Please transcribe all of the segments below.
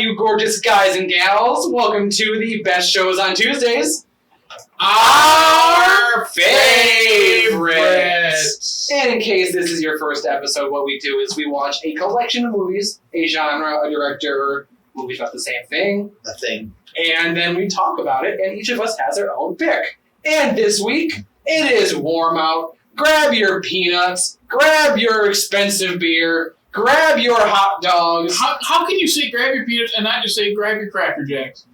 you gorgeous guys and gals. Welcome to the best shows on Tuesdays. Our favorites. And in case this is your first episode, what we do is we watch a collection of movies, a genre, a director, movies about the same thing. A thing. And then we talk about it, and each of us has our own pick. And this week, it is warm out. Grab your peanuts, grab your expensive beer, grab your hot dogs. How can you say grab your peanuts and not just say grab your Cracker Jacks?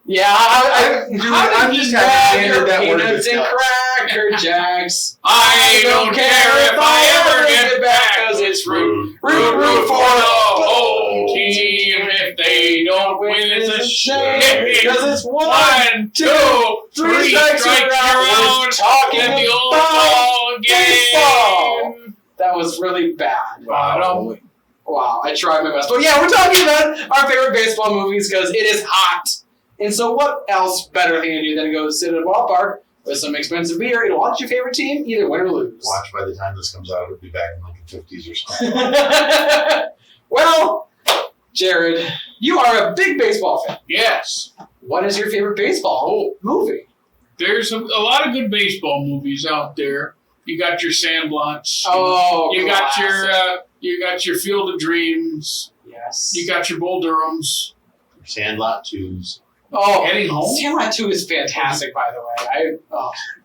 Yeah, I'm just grab your that word peanuts and Cracker Jacks. I don't care if I ever get back, because it's root for the home team. If they don't win, it's a shame. Because it's 1, 2, 3 strikes around. Talking in the old about ball game. That was really bad. Wow. Wow, I tried my best. But yeah, we're talking about our favorite baseball movies because it is hot. And so what else better thing to do than to go sit at a ballpark with some expensive beer and watch your favorite team either win or lose? Watch, by the time this comes out, it'll be back in like the 50s or something. Well, Jared, you are a big baseball fan. Yes. What is your favorite baseball movie? There's a lot of good baseball movies out there. You got your Sandlots. Oh, you got your Field of Dreams. Yes. You got your Bull Durhams. Sandlot 2s. Oh, Heading Home. Sandlot 2 is fantastic, by the way.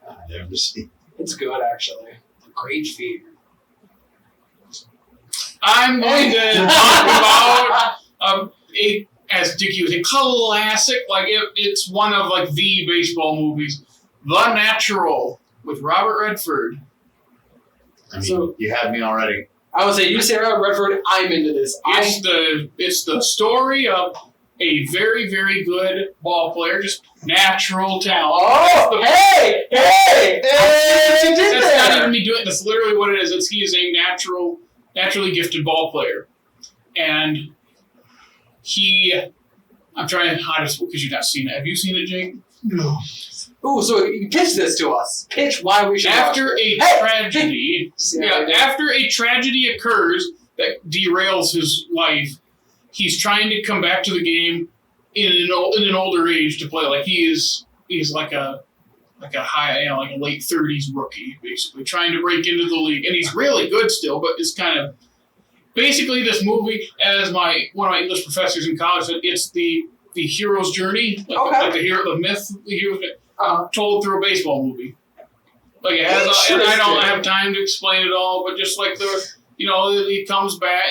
I've never seen. It's good, actually. A great feat. I'm going to talk about as Dickey was a classic. Like it's one of like the baseball movies, The Natural with Robert Redford. I mean, you had me already. I would say you say Robert Redford. I'm into this. It's the story of a very, very good ball player, just natural talent. Oh, hey! That's not even me doing it. That's literally what it is. He is a naturally gifted ball player. And I'm trying hardest because you've not seen it. Have you seen it, Jake? No. Ooh, so you pitch this to us. Pitch why we should After watch it. Tragedy, after a tragedy occurs that derails his life, he's trying to come back to the game in an older age to play. Like he's like a high, like a late 30s rookie, basically trying to break into the league, and he's really good still, but it's kind of basically this movie. As one of my English professors in college said, it's the hero's journey, like the myth, the hero's told through a baseball movie. Like it has, and I don't have time to explain it all, but just like he comes back,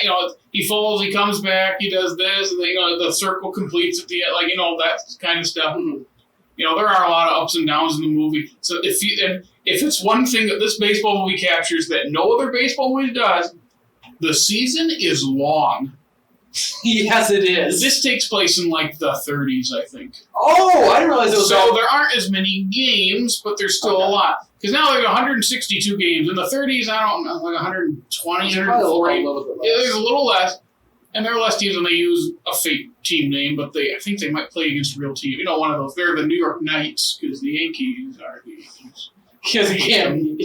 he falls, he comes back, he does this, and the circle completes at the end, that kind of stuff. Mm-hmm. There are a lot of ups and downs in the movie. So if it's one thing that this baseball movie captures that no other baseball movie does, the season is long. Yes, it is. This takes place in like the 30s, I think. Oh, I didn't realize it was so there aren't as many games, but there's still a lot. Because now there's 162 games. In the 30s, I don't know, like 120, 140. There's a little less. And there are less teams, and they use a fake team name, but I think they might play against a real team. One of those. They're the New York Knights, because the Yankees are the Yankees. Because again.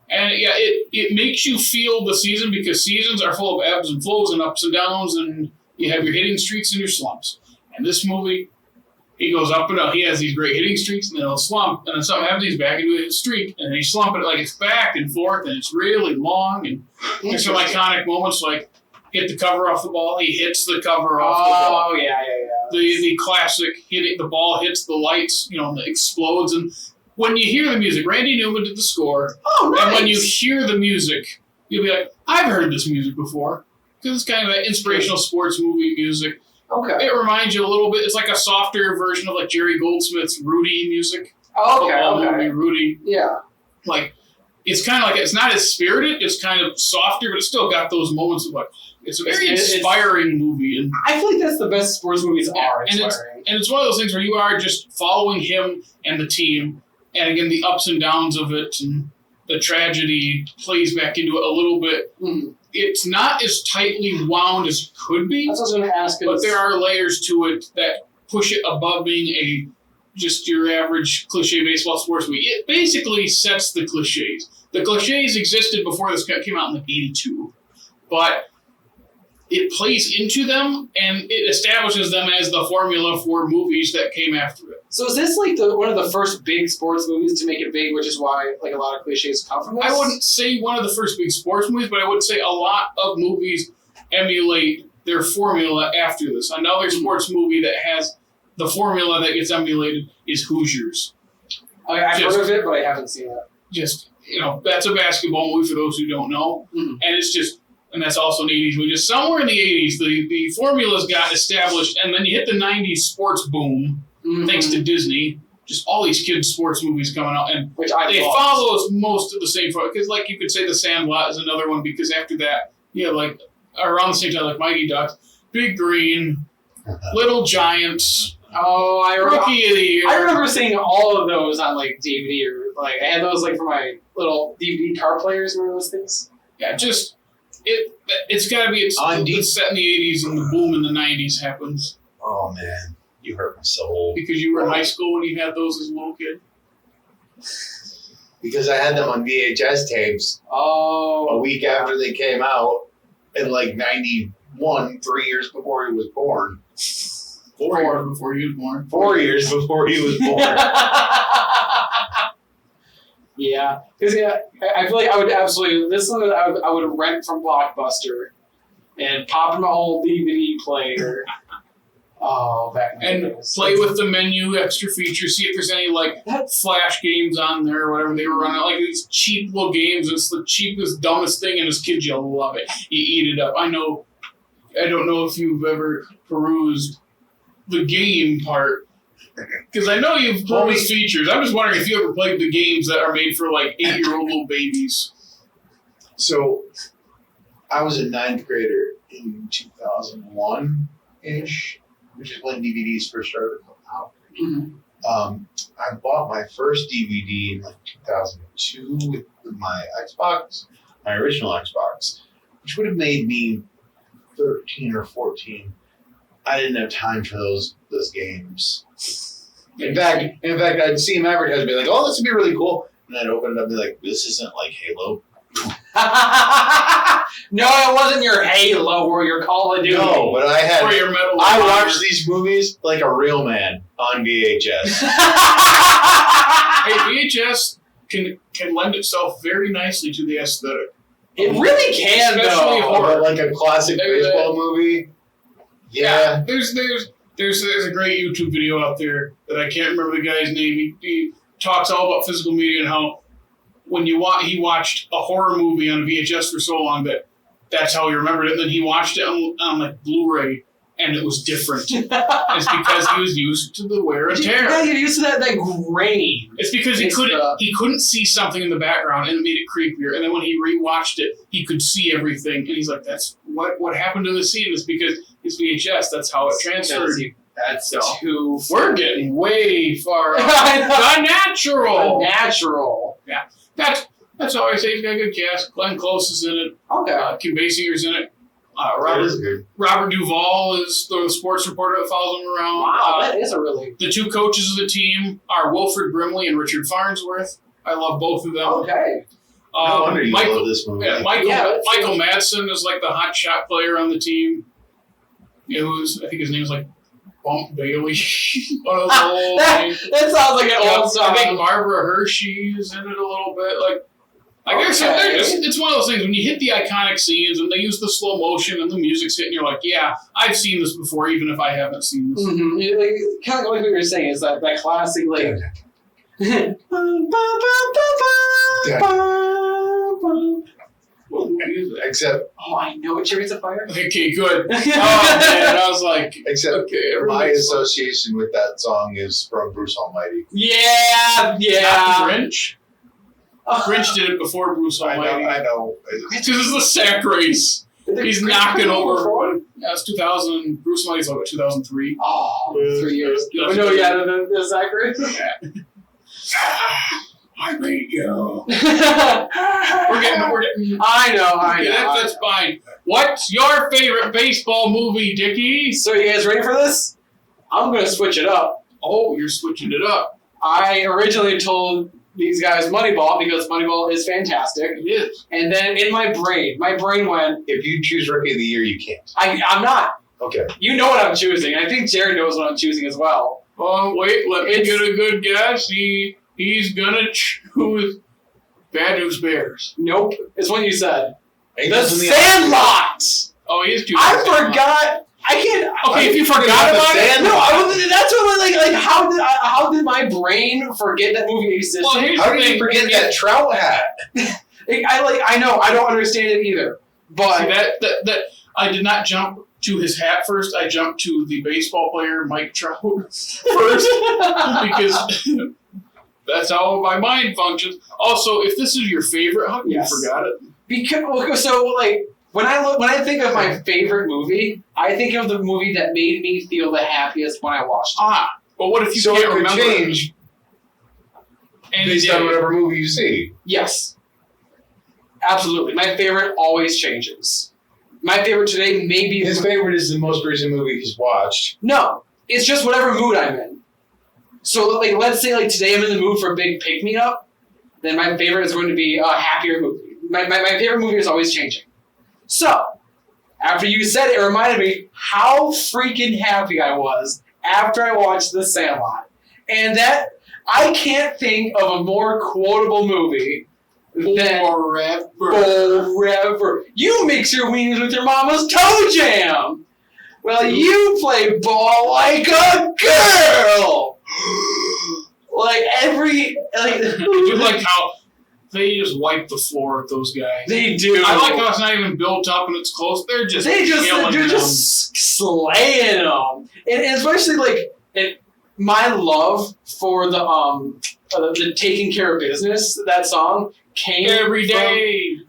And it makes you feel the season because seasons are full of ebbs and flows and ups and downs, and you have your hitting streaks and your slumps. And this movie, he goes up and up. He has these great hitting streaks, and then he'll slump, and then something happens, he's back into his streak, and then he's slumping it like it's back and forth, and it's really long. And there's some iconic moments like hit the cover off the ball. He hits the cover off the ball. Oh, yeah. The classic hitting, the ball hits the lights, and it explodes. And when you hear the music, Randy Newman did the score. Oh, nice. And when you hear the music, you'll be like, I've heard this music before. Because it's kind of that inspirational sports movie music. Okay. It reminds you a little bit, it's like a softer version of like Jerry Goldsmith's Rudy music. Oh, okay. Movie, Rudy. Yeah. Like, it's kind of like, it's not as spirited, it's kind of softer, but it's still got those moments of like, it's a very inspiring movie. And I feel like that's the best sports movies are inspiring. And it's one of those things where you are just following him and the team. And again, the ups and downs of it and the tragedy plays back into it a little bit. Mm-hmm. It's not as tightly wound as it could be. That's what I was going to ask. But there are layers to it that push it above being just your average cliche baseball sports movie. It basically sets the cliches. The cliches existed before this came out in like 82. But it plays into them and it establishes them as the formula for movies that came after it. So is this like one of the first big sports movies to make it big, which is why like a lot of cliches come from this? I wouldn't say one of the first big sports movies, but I would say a lot of movies emulate their formula after this. Another sports movie that has the formula that gets emulated is Hoosiers. I've heard of it, but I haven't seen it. Just, that's a basketball movie for those who don't know. Mm-hmm. And it's just, and that's also an 80s movie. Just somewhere in the 80s, the formulas got established, and then you hit the 90s sports boom, thanks to Disney. Just all these kids' sports movies coming out. And Which they follow most of the same formula. Because, like, you could say The Sandlot is another one, because after that, like, around the same time, like Mighty Ducks, Big Green, Little Giants. Oh, Rookie of the Year. I remember seeing all of those on like DVD or like I had those like for my little DVD car players. Remember those things? Yeah, just it's got to be it's set in the 80s and the boom in the 90s happens. Oh man, you hurt my soul. Because you were in high school when you had those as a little kid. Because I had them on VHS tapes. Oh, a week after they came out, in like '91, 3 years before he was born. 4 years before he was born. 4 years before he was born. Yeah, because I feel like I would absolutely this one I would rent from Blockbuster and pop in my old DVD player. Oh, back in the days. Play with the menu, extra features, see if there's any like flash games on there or whatever they were running. Like these cheap little games. It's the cheapest, dumbest thing, and as kids you love it. You eat it up. I don't know if you've ever perused the game part, because I know you've perused features. I'm just wondering if you ever played the games that are made for like 8-year-old little babies. So, I was a 9th grader in 2001-ish, which is when DVDs first started coming out. Mm-hmm. I bought my first DVD in like 2002 with my Xbox, my original Xbox, which would have made me 13 or 14. I didn't have time for those games. In fact, I'd see them advertised and be like, "Oh, this would be really cool," and I'd open it up and be like, "This isn't like Halo." No, it wasn't your Halo or your Call of Duty. No, but I had. Or your Medal of I Honor. watched these movies like a real man on VHS. Hey, VHS can lend itself very nicely to the aesthetic. It really can, Especially though. horror. Like a classic baseball movie. Yeah. There's a great YouTube video out there that I can't remember the guy's name. He talks all about physical media and how when he watched a horror movie on VHS for so long that's how he remembered it. And then he watched it on like Blu-ray and it was different. It's because he was used to the wear and tear. Yeah, you're used to that grain. It's because he couldn't see something in the background and it made it creepier. And then when he rewatched it, he could see everything. And he's like, "That's what happened to the scene." It's because it's VHS. That's how it transferred. That's too. We're getting way far off. Unnatural. Yeah, that's all I say. He's got a good cast. Glenn Close is in it. Okay. Kim Basinger's in it. That is good. Robert Duvall is the sports reporter that follows him around. Wow, that is a really. The two coaches of the team are Wilfred Brimley and Richard Farnsworth. I love both of them. Okay. No wonder you love this movie. Yeah, Michael Madsen is like the hot shot player on the team. I think his name's like Bump Bailey. One of those old names. That sounds like an old song. I think Barbara Hershey is in it a little bit. It's one of those things when you hit the iconic scenes and they use the slow motion and the music's hitting, you're like, yeah, I've seen this before, even if I haven't seen this. Mm-hmm. Kind of like what you were saying is that classic like. Except, I know it. Chariots of Fire. Okay, good. Oh man, I was like, except okay, my association with that song is from Bruce Almighty. Yeah. Not Grinch. Grinch did it before Bruce Almighty. I know. This is the sack race. He's knocking over. Yeah, it's 2000. Bruce Almighty's like 2003. Oh, 3 years. Yeah, No, yeah, the sack race. I beat you. We're getting. I know. That's fine. What's your favorite baseball movie, Dickie? So you guys ready for this? I'm gonna switch it up. Oh, you're switching it up. I originally told these guys Moneyball because Moneyball is fantastic. It is. And then in my brain went, If you choose Rookie of the Year, you can't. I'm not. Okay. You know what I'm choosing. I think Jared knows what I'm choosing as well. Oh, wait, let me get a good guess. He's gonna choose Bad News Bears. Nope. It's what you said. The Angels in Sandlot! Oh, he is choosing I Sandlot. forgot. I can't. Okay, if you forgot about it, No, that's what like how did my brain forget that movie existed? Well, here's How the did thing. you forget that trout hat? I know I don't understand it either. But See, that I did not jump to his hat first. I jumped to the baseball player Mike Trout first because that's how my mind functions. Also, if this is your favorite, how come Yes. you forgot it? because so like when I think of my favorite movie, I think of the movie that made me feel the happiest when I watched it. But what if you So can't it would remember? change Any based day? on whatever movie you see. Yes. Absolutely. My favorite always changes. My favorite today may be His favorite is the most recent movie he's watched. No, it's just whatever mood I'm in. So, like, let's say, like, today I'm in the mood for a big pick-me-up, then my favorite is going to be a happier movie. My favorite movie is always changing. So, after you said it, it reminded me how freaking happy I was after I watched The Sandlot. And that, I can't think of a more quotable movie than Forever. You mix your wieners with your mama's toe jam. Well, you play ball like a girl. I do like how they just wipe the floor with those guys. They do. I like how it's not even built up and it's close. They're killing just slaying them, and especially like my love for the taking care of business. That song came every day.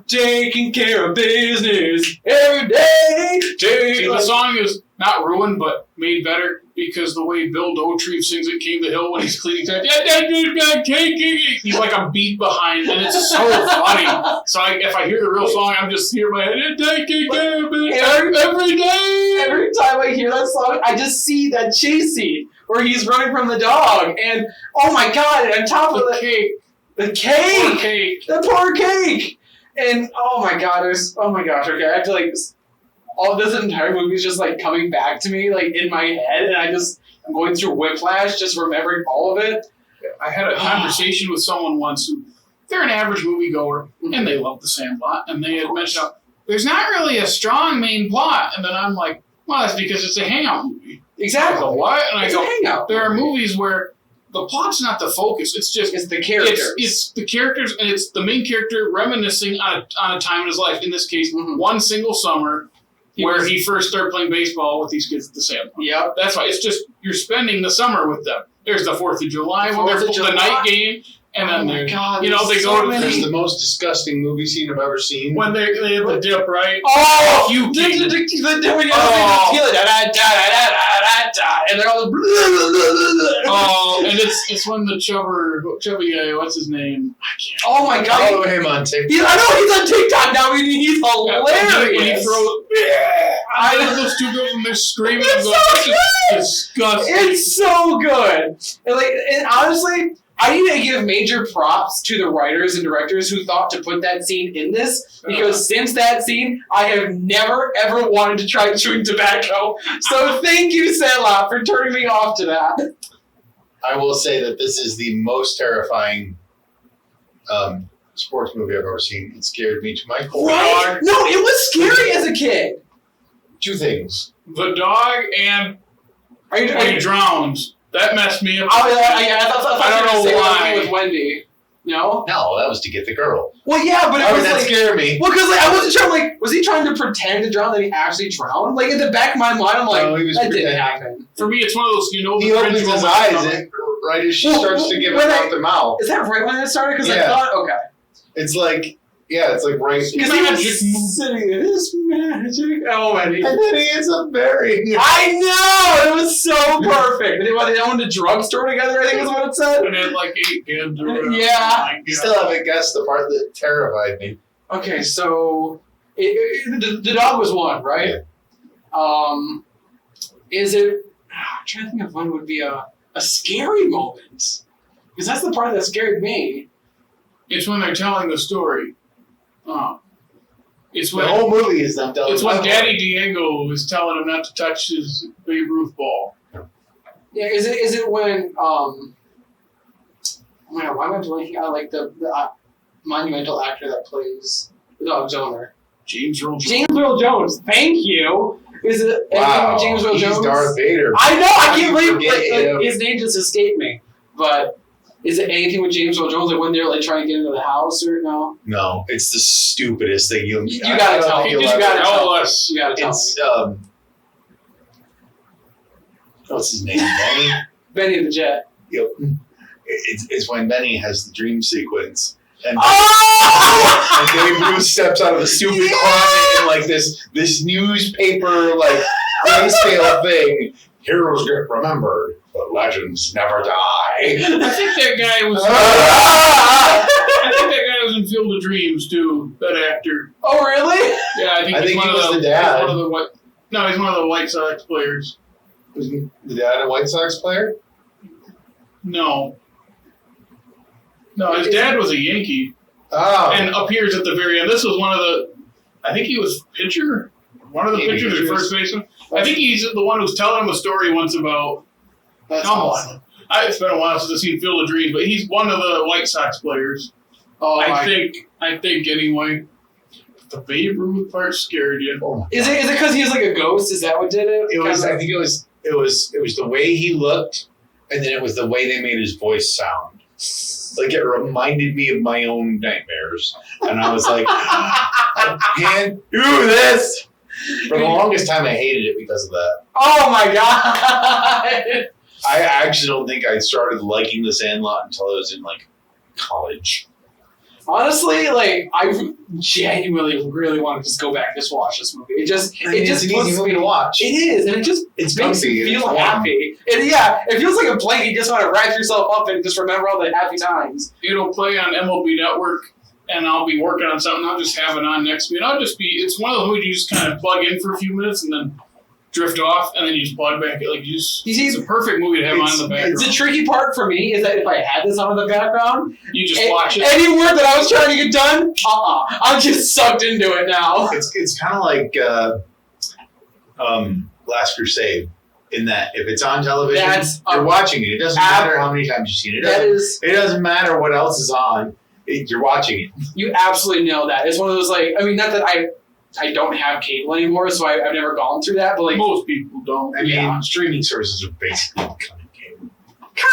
Taking care of business every day. See, the song is not ruined, but made better because the way Bill Dauterive sings it, King of the Hill, when he's cleaning that, he's like a beat behind, and it's so funny. So if I hear the real song, I'm just hearing my head, taking care of business every day. Every time I hear that song, I just see that chase scene where he's running from the dog, and oh my god, and on top of The cake. The cake! Poor cake. The poor cake! And oh my gosh, okay, I feel like all this entire movie is just like coming back to me like in my head, and I'm going through whiplash just remembering all of it. I had a conversation with someone once who, they're an average moviegoer, and they love The Sandlot, and they had mentioned, there's not really a strong main plot, and then I'm like, well, that's because it's a hangout movie. Exactly. I go, what? And It's a hangout. there are movies where the plot's not the focus. It's just the characters. It's the characters, and it's the main character reminiscing on a time in his life. In this case, one single summer where he first started playing baseball with these kids at the Sandlot. Yep. That's why it's just you're spending the summer with them. There's the 4th of July when they're the night game, and then they go to There's the most disgusting movie scene I've ever seen. when they have the dip, right? Oh, You and they're all. Oh, and it's when the chubby guy, what's his name? Oh my god! Follow him on TikTok. I know he's on TikTok now. He's hilarious. When he throws, I love those two girls and they're screaming. It's and so going, disgusting. It's so good. And honestly, I need to give major props to the writers and directors who thought to put that scene in this, because since that scene, I have never, ever wanted to try chewing tobacco. So thank you, Sandlot, for turning me off to that. I will say that this is the most terrifying sports movie I've ever seen. It scared me to my core. Right? No, it was scary as a kid. Two things. The dog and when he drowns. That messed me up. I thought I don't know why. With Wendy. No? No, that was to get the girl. Well, yeah, but it Why was would that like... scare me? Well, because I wasn't sure, was he trying to pretend to drown that he actually drowned? Like, in the back of my mind, I'm like, No, he was that didn't pretending. happen. For me, it's one of those, He the opens his eyes right as she starts to give him out the mouth. Is that right when it started? Because I Yeah. thought, okay. It's like right. Because he was sitting in his magic. Oh, and And then he ends up burying him. I know! It was so perfect. They owned a drugstore together, I think is what it said. And then 8 kids. Yeah. You still haven't guessed the part that terrified me. Okay, so the dog was one, right? Yeah. Is it... I'm trying to think of when would be a scary moment. Because that's the part that scared me. It's when they're telling the story. It's when The whole movie is them telling. It's when Daddy Diego is telling him not to touch his Babe Ruth ball. Yeah, is it when oh my God, why am I blanking out like the monumental actor that plays the dog's owner? James Earl Jones. James Earl Jones. Thank you. Is it Wow, with James Earl he's Jones? Darth Vader. I know. I can't believe him. his name just escaped me. But is it anything with James Earl Jones? Like when they're like trying to get into the house or no? No, it's the stupidest thing. You gotta tell me. You gotta tell us. You gotta tell me. It's what's his name? Benny. Benny the Jet. Yep. It's when Benny has the dream sequence. And, Oh! and Babe Ruth steps out of the stupid closet in like this newspaper like grayscale thing. Heroes get remembered, but legends never die. I think that guy was. I think that guy was in Field of Dreams too. That actor. Oh really? Yeah, I think he he's one was of the dad. He's one of the no, he's one of the White Sox players. Was he the dad a White Sox player? No, his dad was a Yankee. Oh. And appears at the very end. This was one of the. I think he was pitcher. One of the pitchers or first baseman. I think he's the one who's telling him a story once about. That's awesome. It's been a while since I've seen Field of Dreams, but he's one of the White Sox players. Oh, I think anyway. The Babe Ruth part scared you. Oh Is it because he was like a ghost? Is that what did it? It was. I think it was the way he looked, and then it was the way they made his voice sound. Like it reminded me of my own nightmares, and I was like, I can't do this. For the longest time, I hated it because of that. Oh my God! I actually don't think I started liking The Sandlot until I was in like college. Honestly, like I genuinely really want to just go back and just watch this movie. It's an easy movie to watch. It is, and it just It's makes comfy, you feel it's happy. And yeah, it feels like a blanket. You just want to wrap yourself up and just remember all the happy times. It'll play on MLB Network, and I'll be working on something. I'll just have it on next to me. And I'll just be. It's one of those movies you just kind of plug in for a few minutes and then drift off, and then you just plug back. Like you see, it's a perfect movie to have on in the background. The tricky part for me is that if I had this on in the background, you just watch it. Any work that I was trying to get done, I'm just sucked into it now. It's kind of like Last Crusade, in that if it's on television, you're watching it. It doesn't matter how many times you've seen it. It doesn't matter what else is on. You're watching it. You absolutely nailed that. It's one of those like, I mean, not that I don't have cable anymore, so I've never gone through that. But like most people don't. I mean, streaming services are basically becoming cable.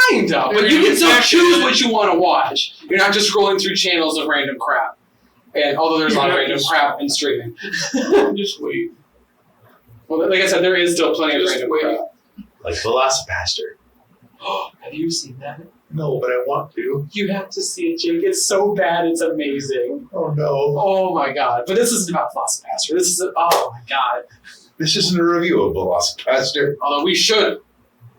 Kind of, but you can still choose what you want to watch. You're not just scrolling through channels of random crap. And although there's a lot of random crap in streaming, just wait. Well, like I said, there is still plenty of random crap. Like Velocipaster. Have you seen that? No, but I want to. You have to see it, Jake. It's so bad, it's amazing. Oh no. Oh my God. But this isn't about Velocipaster. This is, oh my God. This isn't a review of Velocipaster. Although we should,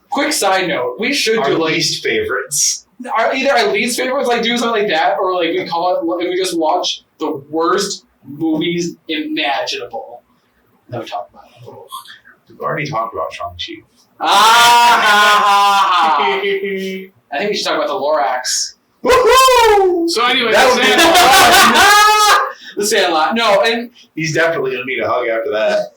quick side note, we should Our do like least favorites. Either our least favorites, like do something like that, or like we call it, and we just watch the worst movies imaginable. Then we talk about it. We've already talked about Shang-Chi. I think we should talk about the Lorax. Woohoo! So anyway, The Sandlot. No, and he's definitely gonna need a hug after that.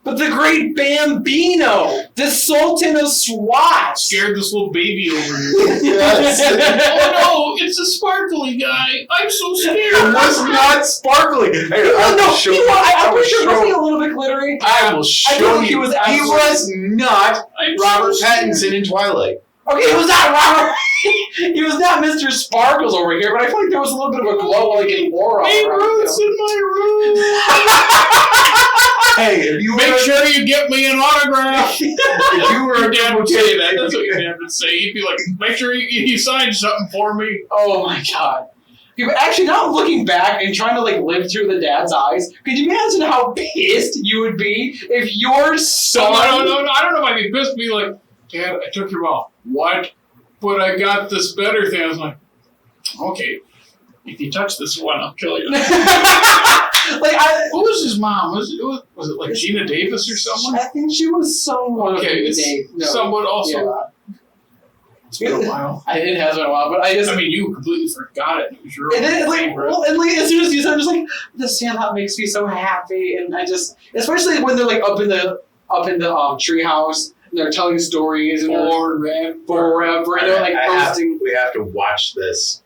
but the great Bambino, the Sultan of SWAT, scared this little baby over here. Yes. Oh no, it's a sparkly guy. I'm so scared. It was not sparkly. I'm pretty sure wasn't he a little bit glittery? I will show you. He was not Robert Pattinson in Twilight. Okay, he was not Robert. He was not Mr. Sparkles over here, but I feel like there was a little bit of a glow, like an aura. Hey, Ruth's in my room. Hey, if you make sure you get me an autograph. If you were your dad would say that. That's what your dad would say. He'd be like, make sure you sign something for me. Oh my God. Okay, but actually, now looking back and trying to like live through the dad's eyes, could you imagine how pissed you would be if your son? No, I don't know if I'd be pissed. Be like, Dad, I took your ball. What? But I got this better thing. I was like, okay, if you touch this one, I'll kill you. Who was his mom? Was it like Gina Davis or someone? I think she was someone. Okay, it's someone also. Yeah. It's been a while. It has been a while, but I mean, you completely forgot it. It was your favorite. And like, as soon as you said, I'm just like, the Sandlot makes me so happy, and I just, especially when they're like up in the treehouse, and they're telling stories, and forever, and they're like posting. We have to watch this.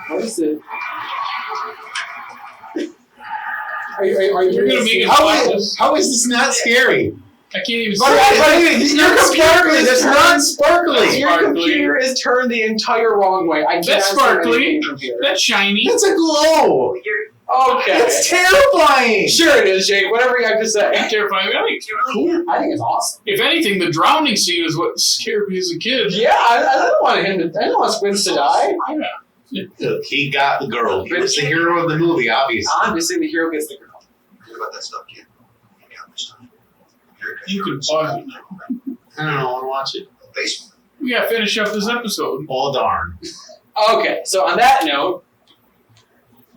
What is it? Are you You're gonna make it how is this not scary? I can't even see. You're sparkly. That's not sparkly. Your computer is turned the entire wrong way. That's sparkly. That's shiny. That's a glow. Okay. That's terrifying. Sure it is, Jake. Whatever you have to say. It's terrifying. I think it's awesome. If anything, the drowning scene is what scared me as a kid. Yeah, I don't want Squints to die. Look, he got the girl. He was the hero of the movie, obviously. Obviously, the hero gets the girl. Forget about that stuff, kid. You got much time. You can pause it now. I don't know. I want to watch it. Baseball. We gotta finish up this episode. Oh, darn. Okay, so on that note,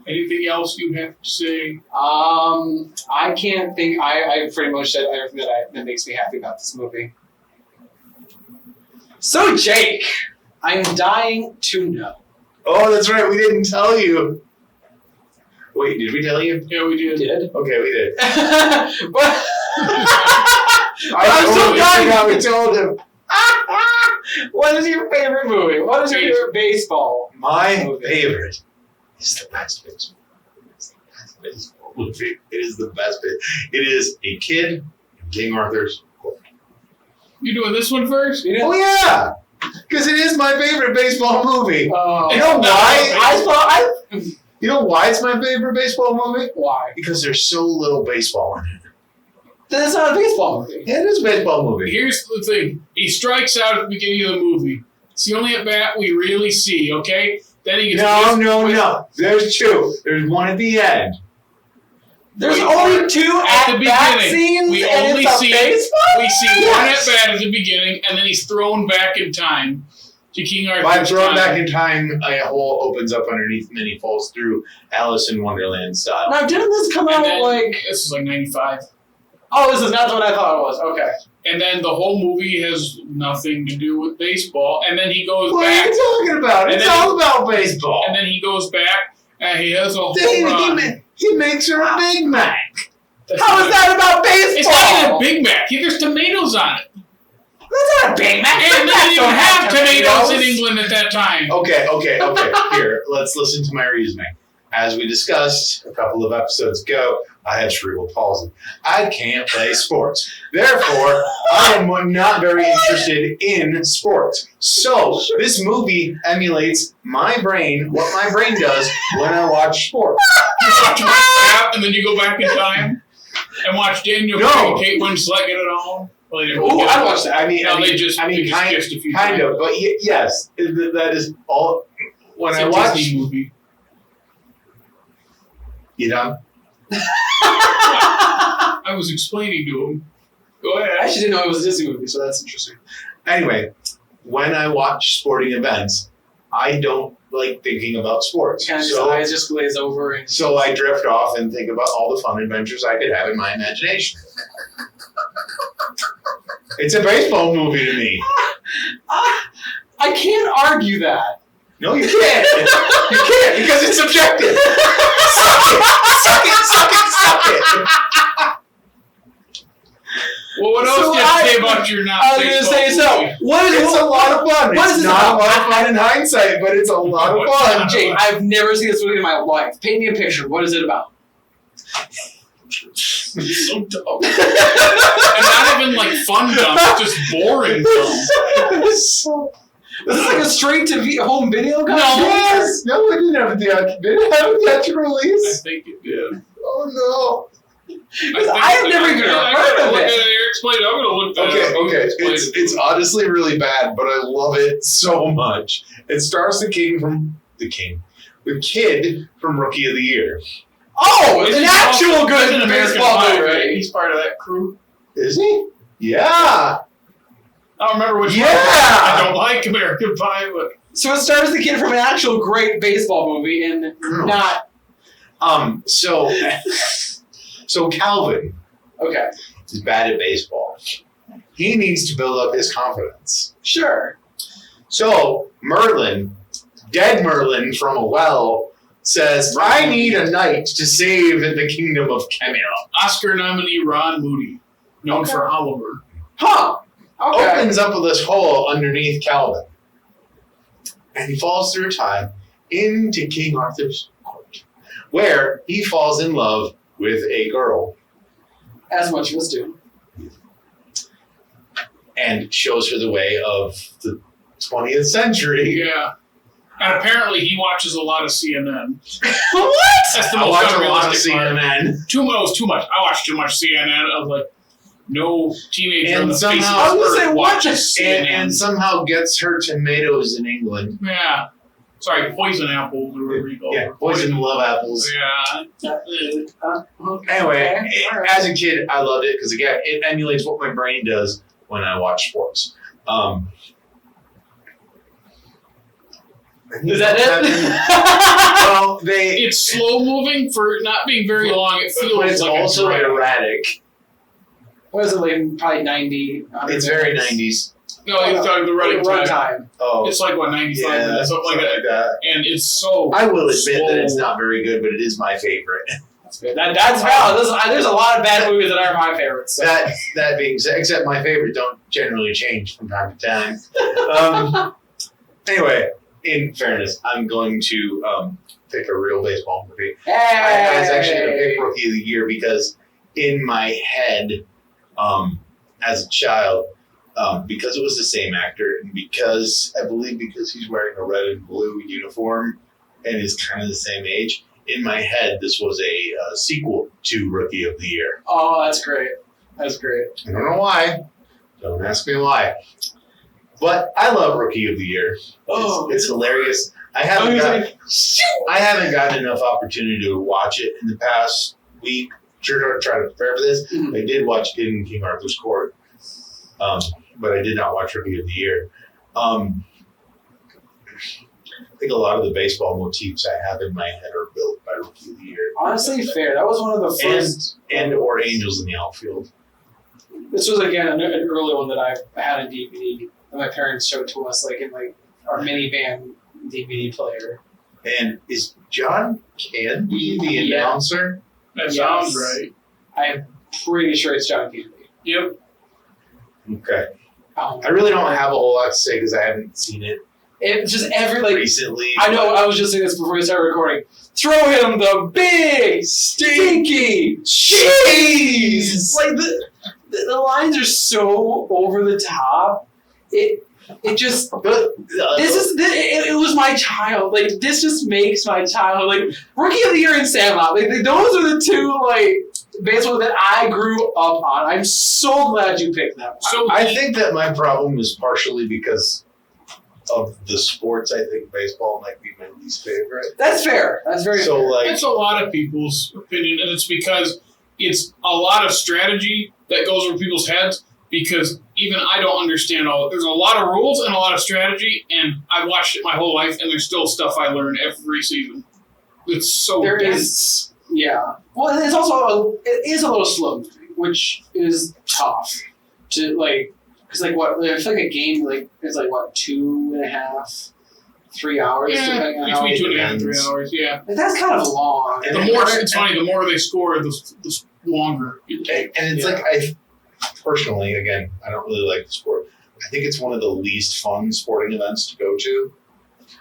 anything else you have to say? I can't think. I pretty much said everything that makes me happy about this movie. So, Jake, I'm dying to know. Oh, that's right. We didn't tell you. Wait, did we tell you? Yeah, we did. Okay, we did. But I'm so dying. We told him. What is your favorite movie? What is your favorite baseball? My favorite is the best baseball. It's the best baseball movie. It is the best bit. It is a kid in King Arthur's court. You doing this one first? Oh yeah, because it is my favorite baseball movie. You know why? You know why it's my favorite baseball movie? Why? Because there's so little baseball in it. Then it's not a baseball movie. Yeah, it is a baseball movie. Here's the thing. He strikes out at the beginning of the movie. It's the only at bat we really see, okay? Then he gets No. There's two. There's one at the end. There's only two at the bat beginning. scenes, We and only it's a see baseball? We see one at bat at the beginning, and then he's thrown back in time to King Arthur's By thrown time. back in time, a hole opens up underneath and then he falls through Alice in Wonderland style. Now, didn't this come out This is like 95. Oh, this is not what I thought it was. Okay. And then the whole movie has nothing to do with baseball. And then he goes What back. are you talking about? It's all about baseball. And then he goes back and he has a whole run. He makes her a Big Mac. How is that about baseball? It's not even a Big Mac. There's tomatoes on it. That's not a Big Mac. And they didn't even have tomatoes in England at that time. Okay. Here, let's listen to my reasoning. As we discussed a couple of episodes ago, I have cerebral palsy. I can't play sports. Therefore, I am not very interested in sports. So, this movie emulates my brain, what my brain does when I watch sports. You watch that, and then you go back in time and watch Daniel Craig and Kate Winslet get it on. Well, I watched that. They just kissed a few kind times. of, but yes, that is all. When It's I a watch, Disney movie. You done? I was explaining to him. Go ahead. I actually didn't know it was a Disney movie, so that's interesting. Anyway, when I watch sporting events, I don't like thinking about sports. Kind of his eyes just glaze over. And so I drift off and think about all the fun adventures I could have in my imagination. It's a baseball movie to me. I can't argue that. No, you can't. You can't because it's subjective. Suck it. Well, what else do you have to say about your not I was going to say, so, It's a lot of fun. What is It's it not a about? lot of fun in hindsight, but it's a lot of fun. Jake, I've never seen this movie in my life. Paint me a picture. What is it about? So dumb. And not even like fun dumb, it's just boring dumb. This is like a straight-to-home video guy? Yes! No, it didn't have a theatrical I release. think it did. Oh, I have never even heard of it. I'm going to look that no. up. Okay. It's honestly really bad, but I love it so much. It stars the kid from Rookie of the Year. Oh, it's an actual good baseball movie. Right? He's part of that crew. Is he? Yeah. I don't remember which one. Yeah. I don't like American Pie, but So it stars the kid from an actual great baseball movie and not... So Calvin Okay. is bad at baseball. he needs to build up his confidence. Sure. So Merlin, dead Merlin from a well, says, I need a knight to save the kingdom of Kemia. Oscar nominee Ron Moody, known for Oliver. Huh. Okay. Opens up this hole underneath Calvin. And he falls through time into King Arthur's court, where he falls in love with a girl. As much of us do. And shows her the way of the 20th century. Yeah. And apparently he watches a lot of CNN. What? That's the I most watch a lot of unrealistic part. CNN. Too much. I watch too much CNN. I was like, no teenager And on the face somehow- of I was the gonna say, earth what watches the- CNN. And somehow gets her tomatoes in England. Yeah. Sorry, poison apples or whatever you call Yeah, them. poison love apples. Yeah. Okay. Anyway, All right. as a kid, I loved it because, again, it emulates what my brain does when I watch sports. Is that it? Well, It's slow moving for not being very long. It feels but it's like also a drag. erratic. What is it, like probably 90? It's very 90s. No, he's talking the running time. time. Oh, It's like, what, 95 minutes, something like that. And it's so I will admit that it's slow. not very good, but it is my favorite. That's good. That's valid. There's a lot of bad movies that are my favorites. So. That being said, except my favorites don't generally change from time to time. Anyway, in fairness, I'm going to pick a real baseball movie. I was actually going to pick Rookie of the Year because in my head, as a child, because it was the same actor, and because he's wearing a red and blue uniform and is kind of the same age, in my head, this was a sequel to Rookie of the Year. Oh, that's great. That's great. I don't know why. Don't ask me why. But I love Rookie of the Year. It's hilarious. I haven't gotten enough opportunity to watch it in the past week. Sure, try to prepare for this. Mhm. I did watch it in King Arthur's Court, but I did not watch Rookie of the Year. I think a lot of the baseball motifs I have in my head are built by Rookie of the Year. Honestly, fair. That was one of the first. Or Angels in the Outfield. This was again an early one that I had a DVD that my parents showed to us, like in our minivan DVD player. And is John Candy the Yeah. announcer? That Yes. sounds right. I'm pretty sure it's John Candy. Yep. Okay. I really don't have a whole lot to say because I haven't seen it It's just recently. I know. I was just saying this before we started recording. Throw him the big stinky cheese. Like the lines are so over the top. It just. It was my child. Like this just makes my child like Rookie of the Year and Sandlot. Like those are the two baseball that I grew up on. I'm so glad you picked that one. So I think that my problem is partially because of the sports. I think baseball might be my least favorite. That's fair. That's very So fair. that's a lot of people's opinion, and it's because it's a lot of strategy that goes over people's heads. Because even I don't understand there's a lot of rules and a lot of strategy, and I've watched it my whole life, and there's still stuff I learn every season. It's so There dense. is, yeah. Well, it's also it is a little slow moving, which is tough to because what I feel like a game is 2.5, 3 hours. Yeah, depending on how between it 2.5 and 3 ends. hours. Yeah. That's kind of long. And The more it's funny, the more they score, the longer it And takes. it's I personally, again, I don't really like the sport. I think it's one of the least fun sporting events to go to.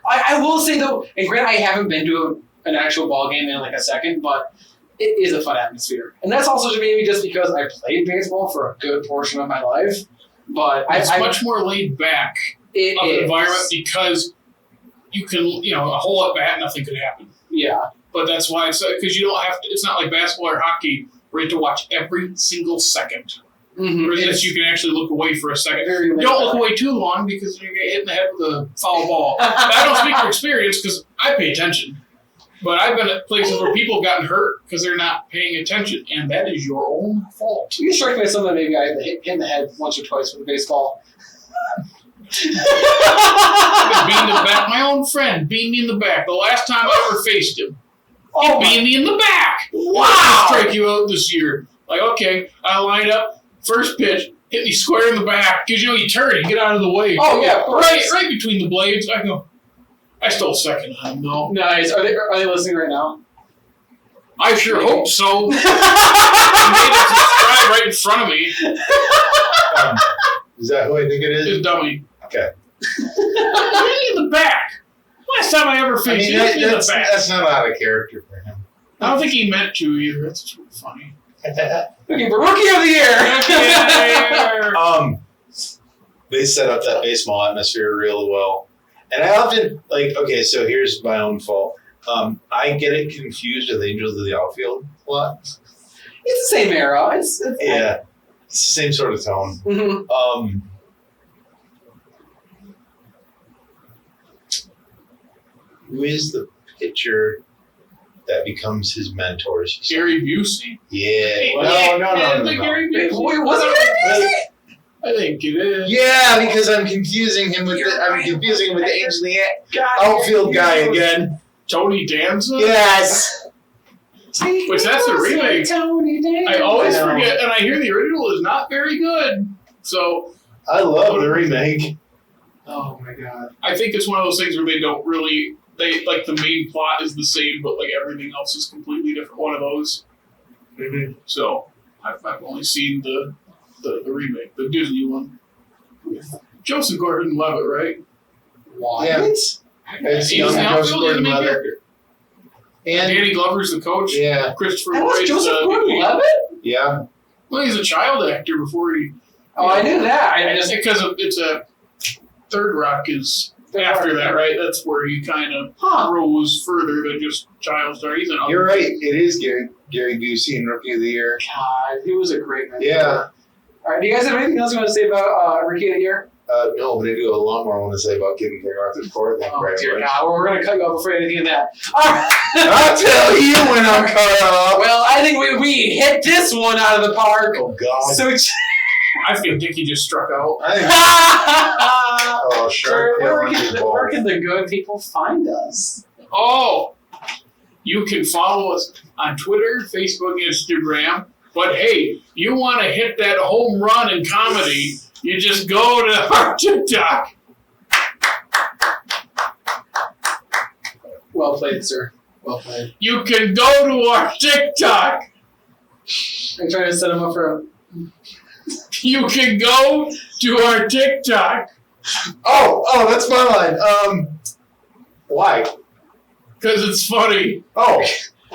I will say though, and granted, I haven't been to an actual ball game in a second, but it is a fun atmosphere, and that's also maybe just because I played baseball for a good portion of my life. But It's I much more laid back it of an is. environment because you can, a hole at bat, nothing could happen. Yeah. But that's why because you don't have to. It's not like basketball or hockey where you have to watch every single second. Mm-hmm. Whereas you can actually look away for a second. Very You don't look away too long because you're getting hit in the head with a foul ball. I don't speak from experience because I pay attention. But I've been at places where people have gotten hurt because they're not paying attention, and that is your own fault. You strike me as someone that maybe I hit in the head once or twice with a baseball. I've been beamed in the back. My own friend beamed me in the back. The last time I ever faced him, he beamed me in the back. Wow. Strike you out this year. Okay, I lined up. First pitch, hit me square in the back. Because, you turn and get out of the way. Oh, yeah, of course. Right between the blades. I go, I stole second on him, though. Nice. Are they listening right now? I sure hope so. He made it subscribe right in front of me. Is that who I think it is? His dummy. Okay. In the back. Last time I ever faced him in the back. That's not out of character for him. I don't think he meant to either. That's funny. Looking for Rookie of the Year. They set up that baseball atmosphere really well. And I often, so here's my own fault. I get it confused with Angels of the Outfield a lot. It's the same era. It's the same sort of tone. Mm-hmm. Who is the pitcher that becomes his mentor? Gary Busey? Yeah. No. Gary Busey? Wait, was it Gary Busey? I think it is. Yeah, because I'm confusing him with the Angels of the Outfield guy again. Tony Danza? Yes. Which that's a remake. I always forget, and I hear the original is not very good. So I love the remake. Oh my god. I think it's one of those things where they don't really the main plot is the same, but everything else is completely different. One of those. Mm-hmm. So I've only seen the remake, the Disney one. Joseph Gordon-Levitt, right? What? Yeah. It's young Joseph Gordon-Levitt. And Danny Glover's the coach. Yeah. Christopher That was Lloyd's Joseph Gordon-Levitt? Yeah. Well, he's a child actor before he. Oh, I knew that. I just because it's a Third Rock is after that, right? That's where he kind of rose further than just child star. He's an. You're right. It is Gary Busey in Rookie of the Year. God, he was a great man. Yeah. All right. Do you guys have anything else you want to say about Rookie of the Year? No, but I do have a lot more I want to say about Kid King Arthur's Court. Oh, dear God. Well, we're going to cut you off before anything of that. All right. I'll tell you when I'm cut off. Well, I think we hit this one out of the park. Oh, God. So I think Dickey just struck out. Sure. Where can the good people find us? Oh, you can follow us on Twitter, Facebook, Instagram. But hey, you want to hit that home run in comedy, you just go to our TikTok. Well played, sir. Well played. You can go to our TikTok. I'm trying to set him up for You can go to our TikTok. Oh, that's my line. Why? Because it's funny. Oh.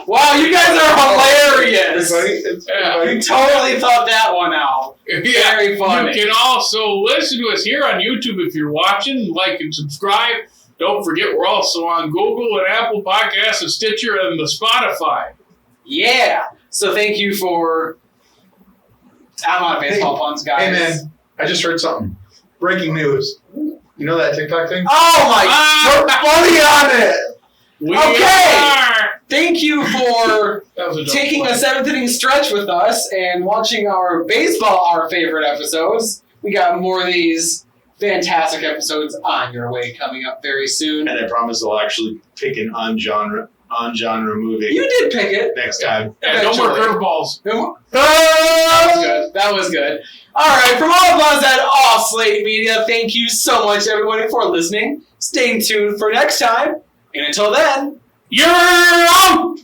Wow, you guys are hilarious. It's funny. You totally thought that one out. Very funny. You can also listen to us here on YouTube if you're watching. Like and subscribe. Don't forget, we're also on Google and Apple Podcasts and Stitcher and the Spotify. Yeah. So thank you for... I'm on baseball puns, guys. Hey, man, I just heard something. Breaking news. You know that TikTok thing? Oh, my... We're funny on it! Thank you for taking a 7th inning stretch with us and watching our favorite episodes. We got more of these fantastic episodes on your way coming up very soon. And I promise I'll actually pick an on-genre movie. You did pick it. Next time. Yeah, no more curveballs. That was good. All right, from all of us at Off Slate Media, thank you so much, everybody, for listening. Stay tuned for next time. And until then, you're out!